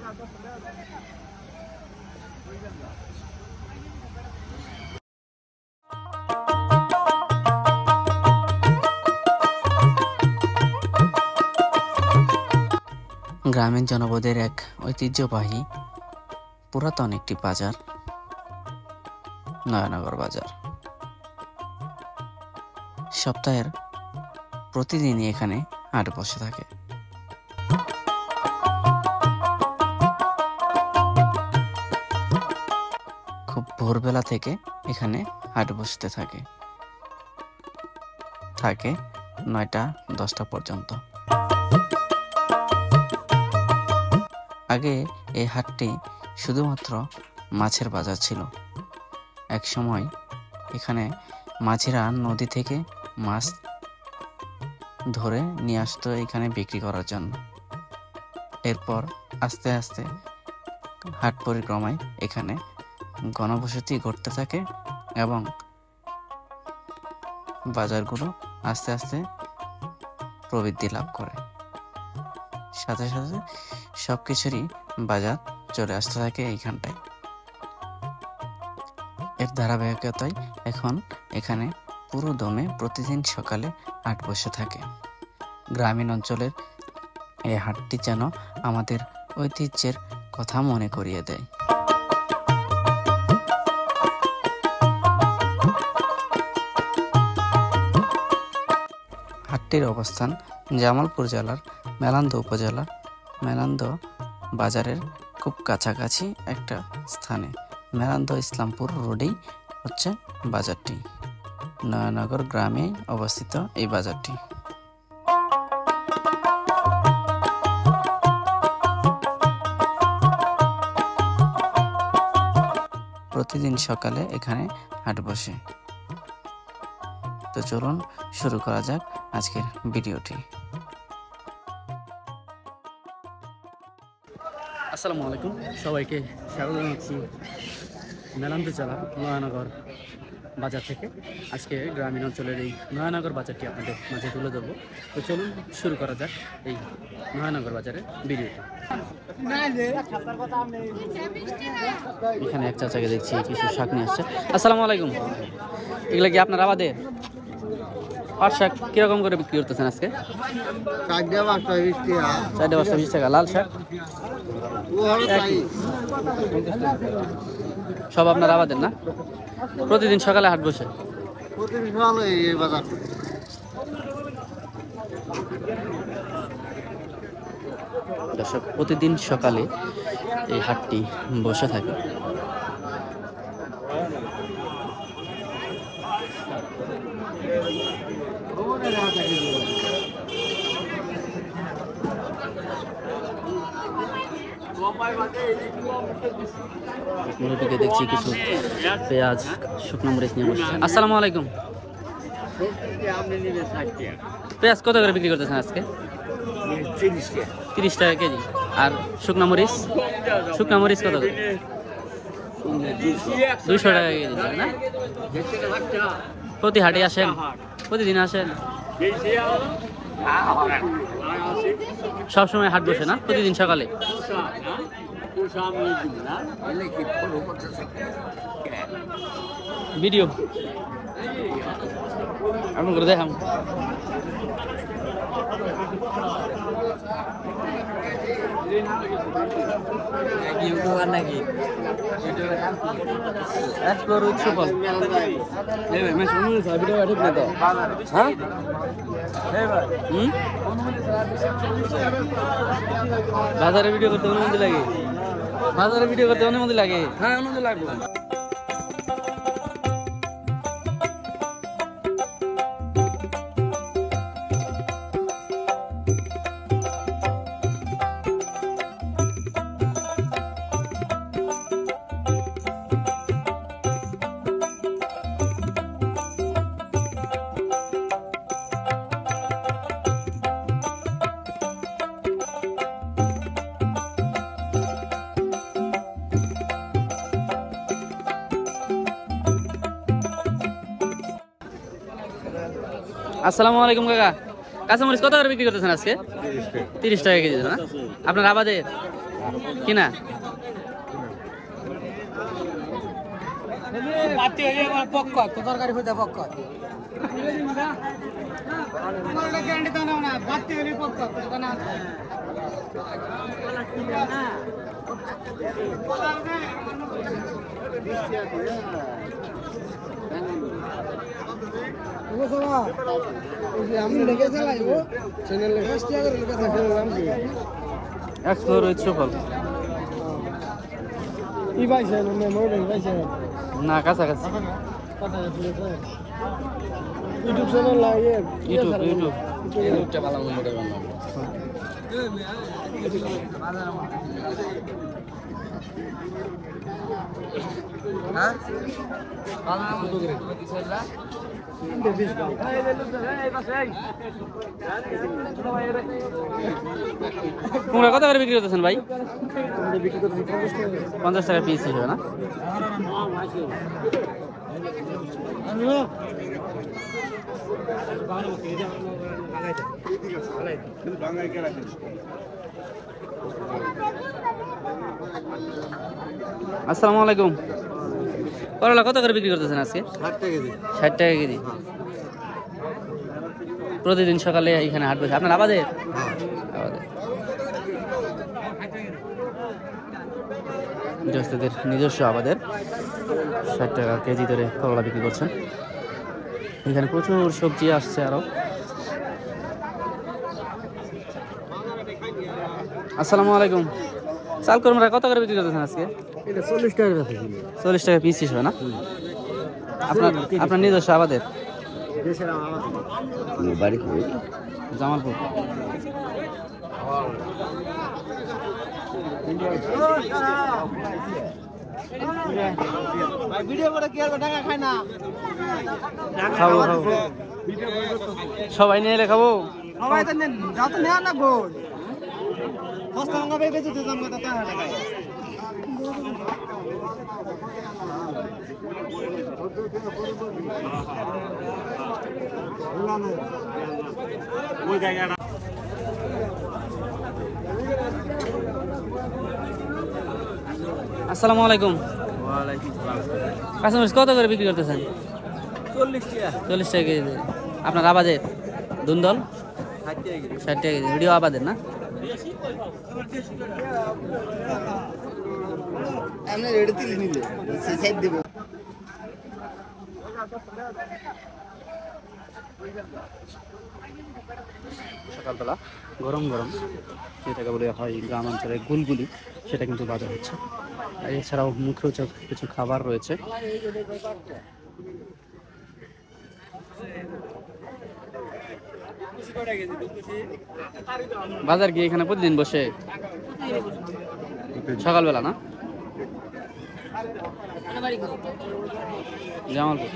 গ্রামীণ জনপদের এক ঐতিহ্যবাহী পুরাতন একটি বাজার নয়ানগর বাজার। সপ্তাহের প্রতিদিনই এখানে হাট বসে থাকে। খুব ভোরবেলা থেকে এখানে হাট বসতে থাকে 9টা-10টা পর্যন্ত। আগে এই হাটটি শুধুমাত্র মাছের বাজার ছিল। এক সময় এখানে মাঝিরা নদী থেকে মাছ ধরে নিয়ে আসতো এখানে বিক্রি করার জন্য। এরপর আস্তে আস্তে হাট পরিক্রমায় এখানে ঘনবসতি ঘটতে থাকে এবং বাজারগুলো আস্তে আস্তে প্রবৃদ্ধি লাভ করে। সাথে সাথে সবকিছুরই বাজার চলে আসতে থাকে এইখানটায়। এর ধারাবাহিকতায় এখন এখানে পুরো দমে প্রতিদিন সকালে হাট বসে থাকে। গ্রামীণ অঞ্চলের এই হাটটি যেন আমাদের ঐতিহ্যের কথা মনে করিয়ে দেয়। হাটটির অবস্থান জামালপুর জেলার মেলান্দ উপজেলার মেলান্দ বাজারের খুব কাছাকাছি একটা স্থানে। মেলান্দ ইসলামপুর রোডেই হচ্ছে বাজারটি। নয়ানগর গ্রামে অবস্থিত এই বাজারটি। প্রতিদিন সকালে এখানে হাট বসে। তো চলুন শুরু করা যাক আজকের ভিডিওটি। আসসালামু আলাইকুম, সবাইকে স্বাগত জানাচ্ছি মেলান্দ জেলার নয়ানগর বাজার থেকে। আজকে গ্রামীণ অঞ্চলের এই নয়ানগর বাজারটি আপনাদের মাঝে তুলে ধরবো। তো চলুন শুরু করা যাক এই নয়ানগর বাজারের ভিডিওটি। এখানে এক চাচাকে দেখছি কিছু শাক নিয়ে আসছে। আসসালামু আলাইকুম, এগুলো কি আপনার আবাদের? পাট শাক কিরকম করে বিক্রি করতেছেন আজকে? 4টা 20 টাকা। লাল শাক সব আপনার আবাদের না? প্রতিদিন সকালে হাট বসে? দর্শক, প্রতিদিন সকালে এই হাটটি বসে থাকে। দেখছি কিছু পেঁয়াজ, শুকনো মরিচ নিয়ে বসছে। আসসালামু আলাইকুম, পেঁয়াজ কত করে বিক্রি করতেছেন আজকে? 30 টাকা কেজি। আর শুকনো মরিচ? শুকনো মরিচ কত করে? 200 টাকা কেজি না? প্রতি হাটে আসেন? প্রতিদিন আসেন? সবসময় হাট বসে না? প্রতিদিন সকালে? ভিডিও আমি করে দেখাম। নাকি বাজারে ভিডিও করতে অনুমতি লাগে? বাজারে ভিডিও করতে অনুমতি লাগে? হ্যাঁ, অনুমতি লাগবে। আসসালামু আলাইকুম কাকা, কাঁচামরিচ কত করে বিক্রি করতেছেন আজকে? 30 টাকা কেজি না? আপনার আবাদের? কিনা তরকারি হইতে পক্ষ এক্সপ্লোর উইথ সুফল না কাছাকাছি ইউটিউব চ্যানেল লাগে ইউটিউবটা ভালো মতো বানাবো হ্যাঁ কুমড়া কত করে বিক্রি করতেছেন ভাই 50 টাকা পিস হিসেবে না আসসালামু আলাইকুম করলা কত করে বিক্রি করতেছেন আজকে 60 টাকা কেজি প্রতিদিন সকালে এখানে হাট বসে আপনার আবাদের গৃহস্থদের নিজস্ব আবাদের 60 টাকা কেজি ধরে করলা বিক্রি করছেন এখানে প্রচুর সবজি আসছে আরো আসসালামু আলাইকুম চাল কুমড়া কত করে বিক্রি করতেছেন আজকে 40 টাকা পিস হিসেবে না আপনার নিজস্ব আবাদের বাড়ি জামালপুর খাবো সবাই নিয়ে এলে খাবো আসসালামু আলাইকুম কাঁচামরিচ কত করে বিক্রি করতেছেন 40 টাকা কেজি আপনার আবাদের দুন্দল 60 টাকা কেজি ভিডিও আবাদের না সকালবেলা গরম গরম যেটাকে বলে হয় গ্রামাঞ্চলে গুলগুলি সেটা কিন্তু বাজার হচ্ছে আর এছাড়াও মুখ্য কিছু খাবার রয়েছে বাজার কি এখানে প্রতিদিন বসে সকালবেলা না জামালপুর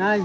নাই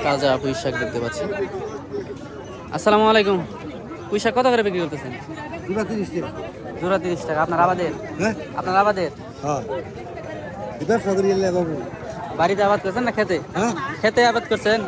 তাজা পুঁই শাক দেখতে পাচ্ছি। আসসালামু আলাইকুম। পুঁই শাক কত করে বিক্রি করতেছেন? জোড়া 30 টাকা। আপনার আবাদের? আপনার আবাদের? বাড়িতে আবাদ করছেন না খেতে? খেতে আবাদ করছেন?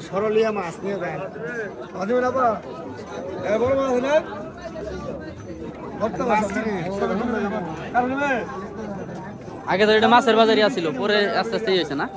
সরলিয়া মাছ নিয়ে যায় বড় মাছ না আগে তো এটা মাছের বাজারই আছিল, পরে আস্তে আস্তে হয়েছে না?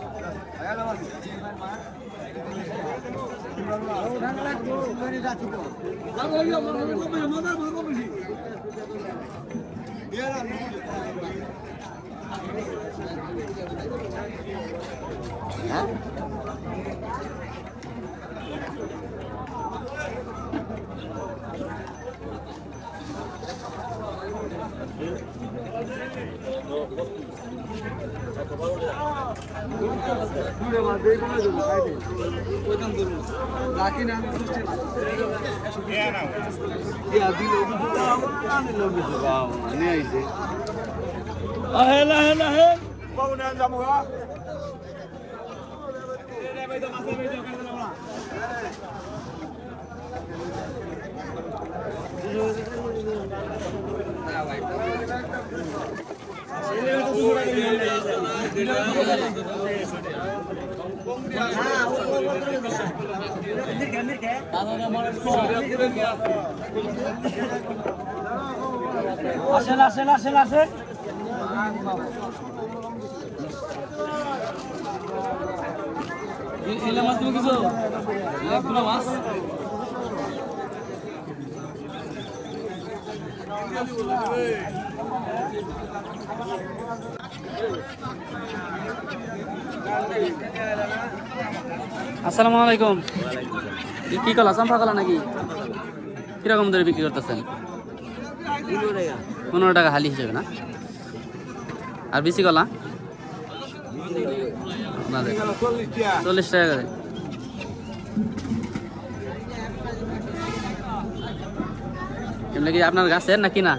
আসেন আসেন আসেন আসেন এলা মাছ তুমি কিছু এগুলো মাছ আসসালামু আলাইকুম। কি কলা, চম্পা কলা নাকি? কিরকম ধরে বিক্রি করতেছেন? 15 টাকা হালি হিসেবে না? আর বেশি কলা 40 টাকা করে। এমনি কি আপনার গাছের না কিনা?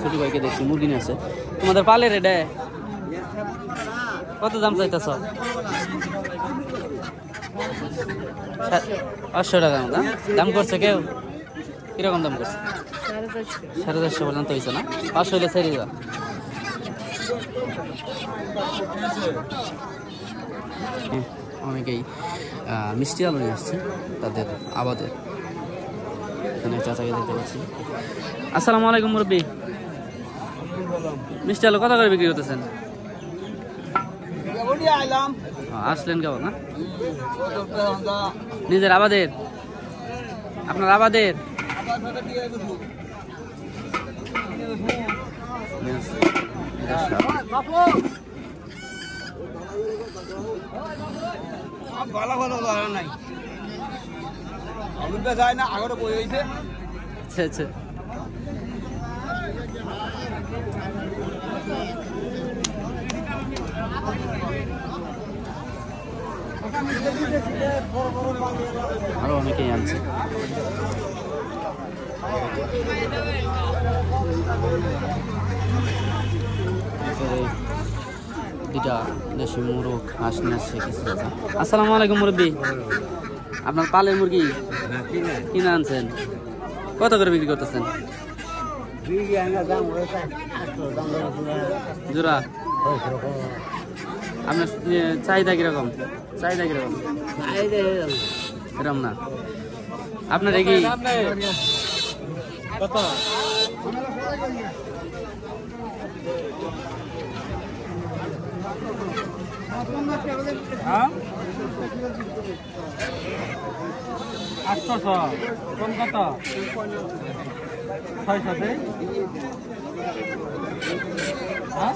ছোট ভাইকে দেখছি মুরগি নিয়ে আছে। তোমাদের পালের এটা কত দাম চাইতেছ? 500 টাকা দাম করছে কেউ? কিরকম দাম করছে? 450 পর্যন্ত হয়েছে না? 500 হলে ছেড়ে দেওয়া। অনেকেই মিষ্টি আলু নিয়ে আসছে তাদের আবাদের। এখানে চাচাকে দেখতে পাচ্ছি। আসসালামু আলাইকুম মুরব্বী। মিষ্টি আলু কত করে বিক্রি করতেছেন? আসলেন কেমন না? নিজের আবাদের? আপনার আবাদের? যায় না আগরে বই হয়েছে। আচ্ছা আচ্ছা। আরো অনেকেই আনছে। দুটা দেশি মুরগ হাঁস নিয়ে আসছে কিছু। আসসালামু আলাইকুম মুরব্বী। আপনার পালের মুরগি কিনে আনছেন? কত করে বিক্রি করতেছেন? জোড়া আপনার চাহিদা কিরকম? চাহিদা কিরকম? এরকম না আপনার কি কত? হ্যাঁ 800 কোন কত 600 দেই হ্যাঁ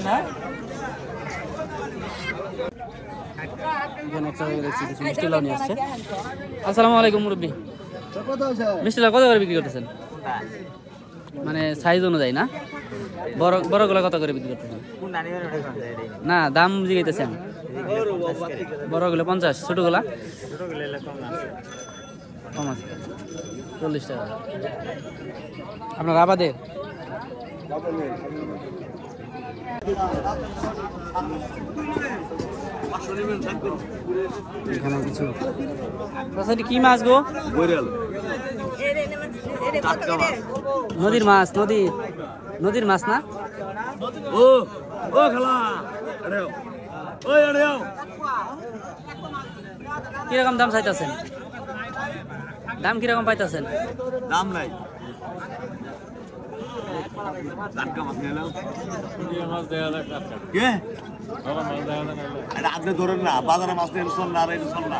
না মিষ্টি লাউ নিয়ে আসছে। আসসালামু আলাইকুম মুরব্বী, মিষ্টি লাউ কত করে বিক্রি করতেছেন? মানে সাইজ অনুযায়ী না? বড় বড়গুলো কত করে বিক্রি করতেছেন? না দাম জিগাইতেছেন। বড়গুলো 50, ছোটগুলা কম আছে 40 টাকা। আপনার আবাদের এখানে কিছু কি মাছ গো? নদীর মাছ, নদীর মাছ না? ও ও খালা ওই আড়েও কিরকম দাম চাইতেছেন? দাম কিরকম পাইতেছেন? দাম নাই টাটকা মাছ নিলাম মাছ দেয়া কে আপনি ধরেন না বাজারে মাছ নিয়ে চল না আর এটা চল না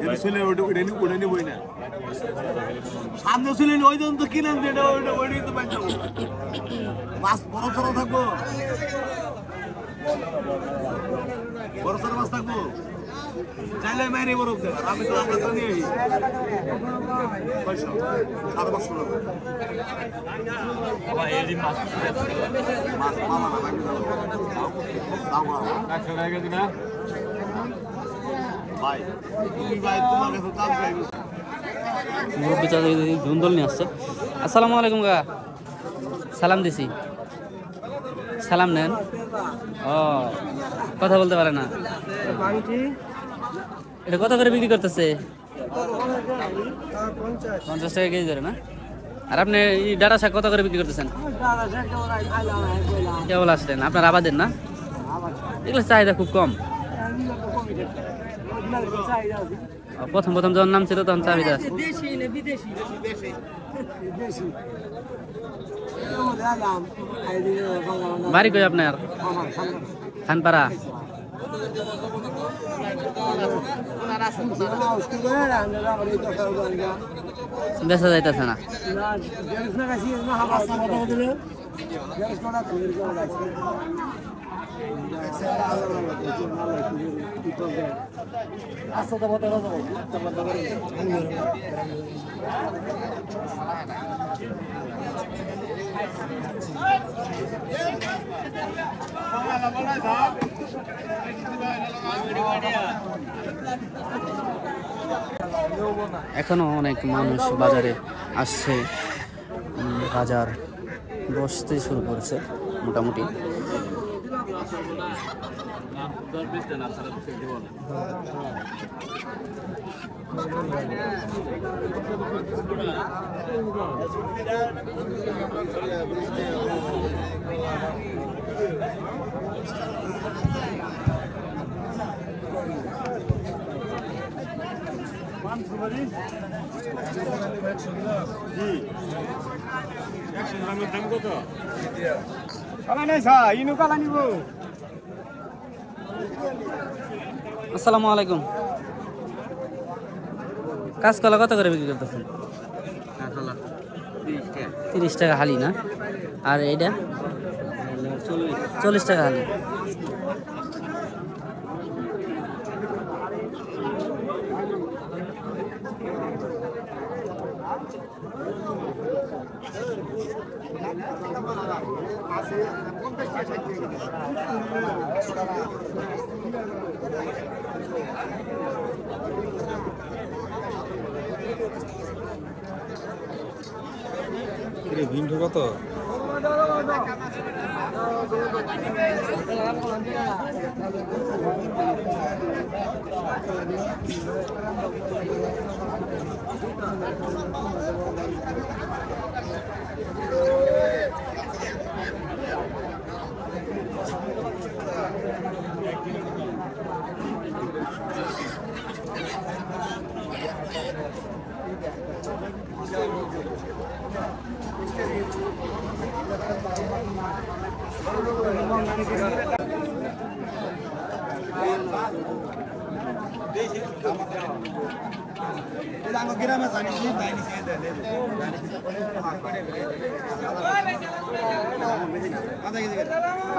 এটা ছেলে ওটা নিবই না সামনে ছিলেন ওই জন তো কিনেন যেটা ওইটাই তো পাই যাবো মাছ বড় সড়ো থাকবো বড় সড়ো মাছ থাকবো চাইলে মাইরে বরফ দেয় আমি তো আমরা তো নিয়ে আসি 500 মাছ মামা ভাই তোমার কাছে দাম চাইবো মুরব্বী চাচা ধুন্দল নিয়ে আসছে। আসসালামু আলাইকুম গা, সালাম দিছি। সালাম নেন। ও কথা বলতে পারে না। এটা কত করে বিক্রি করতেছে? 50 টাকা কেজি ধরে না? আর আপনি এই ডাটা শাক কত করে বিক্রি করতেছেন? কেবল আসলেন, আপনার আবাদের না? এগুলো চাহিদা খুব কম। প্রথম যখন নাম ছিল তখন চাহিদা। বাড়ি কই আপনার? খানপাড়া। বেচা যাইতেছে না। এখনো অনেক মানুষ বাজারে আসছে, বাজার বসতে শুরু করেছে মোটামুটি। আসসালামু আলাইকুম। কাঁচকলা কত করে বিক্রি করতেছেন? 30 টাকা হালি না? আর এইটা 40 টাকা হালি। ভিন্ডু কত?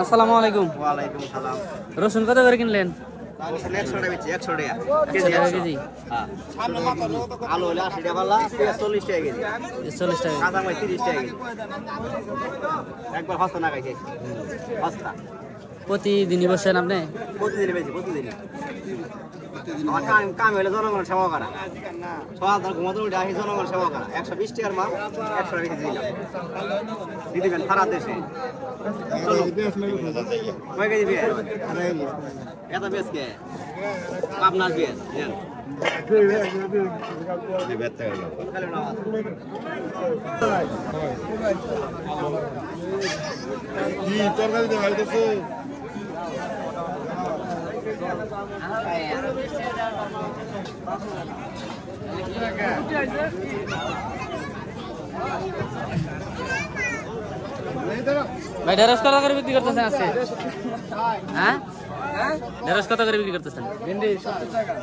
আসসালামু আলাইকুম। ওয়ালাইকুম সালাম। রসুন কত করে কিনলেন? 100 টাকা বেচি, 100 টাকা 100 টাকা কেজি। হ্যাঁ। আলু হলে 80 টাকা পাল্লা, পেঁয়াজ 40 টাকা কেজি, 40 টাকা। কাঁচা মাছ 30 টাকা কেজি। একবার হস্তা না খাইছে হস্তা। প্রতিদিনই বসেন আপনি? প্রতিদিন বেশি, প্রতিদিন। আমার কাম হলে জনগণের সেবা করা। সকাল ঘুমাতে উঠে আসি জনগণের সেবা করা। 120 টাকার মাল 100 টাকা কেজি দিলাম। দিদিবেন সারা দেশে। চলো কয় কেজি পেঁয়াজ? এত পেঁয়াজ কে? আপনার পেঁয়াজ নেন। তরকারি খাইতেছে ভাই ঢেঁড়স কত করে বিক্রি করতেছেন আজকে? হ্যাঁ, ঢেঁড়স কত করে বিক্রি করতেছেন? ভেন্ডি 70 টাকা।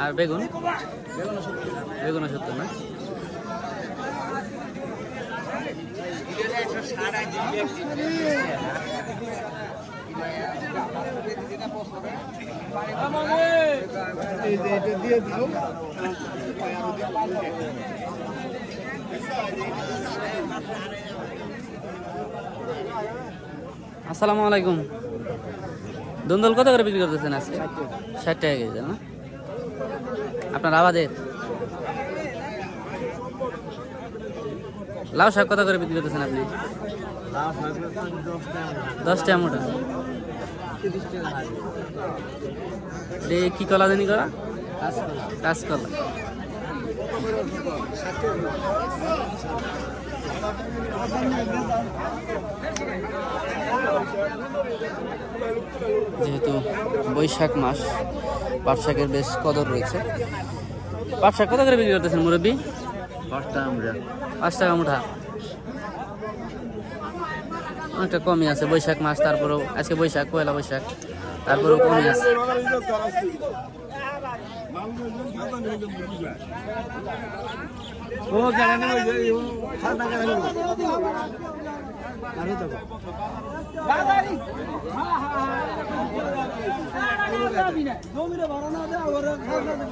আর বেগুন? বেগুন 70 না? দিয়ে দাও। আসসালামু আলাইকুম। দুন্দল কত করে বিক্রি করতেছেন আজকে? 60 টাকা কেজি না? আপনার আবাদের? লাউ শাক কত করে বিক্রি করতেছেন আপনি? 10 টাকা মোটা। কি কলা জানি করা? কাঁচকলা। যেহেতু বৈশাখ মাস, পাট শাকের বেশ কদর রয়েছে। পাট শাক কত করে বিক্রি করতেছেন মুরব্বী? 5 টাকা আমরা। 5 টাকা মুঠা। অনেকটা কমই আছে বৈশাখ মাস, তারপরেও আজকে বৈশাখ, পয়লা বৈশাখ, তারপরেও কমই আছে। ও জানেন ওই যে খাতা করে নেব আরে তো বাবারি জমিরে ভাড়া না দে আর খাতা দে।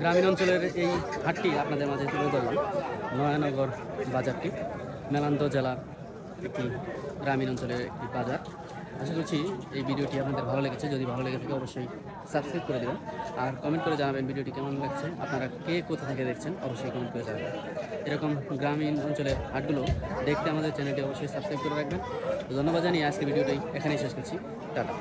গ্রামীণ অঞ্চলের এই হাটটি আপনাদের মাঝে তুলে ধরলাম। নয়ানগর বাজারটি মেলান্দ জেলার একটি গ্রামীণ অঞ্চলের একটি বাজার। আশা করছি এই ভিডিওটি আপনাদের ভালো লেগেছে। যদি ভালো লেগে থাকে অবশ্যই সাবস্ক্রাইব করে দেবেন আর কমেন্ট করে জানাবেন ভিডিওটি কেমন লাগছে। আপনারা কে কোথা থেকে দেখছেন অবশ্যই কমেন্ট করে জানাবেন। এরকম গ্রামীণ অঞ্চলের হাটগুলো দেখতে আমাদের চ্যানেলটি অবশ্যই সাবস্ক্রাইব করে রাখবেন। ধন্যবাদ জানিয়ে আজকে ভিডিওটি এখানেই শেষ করছি। টাটা।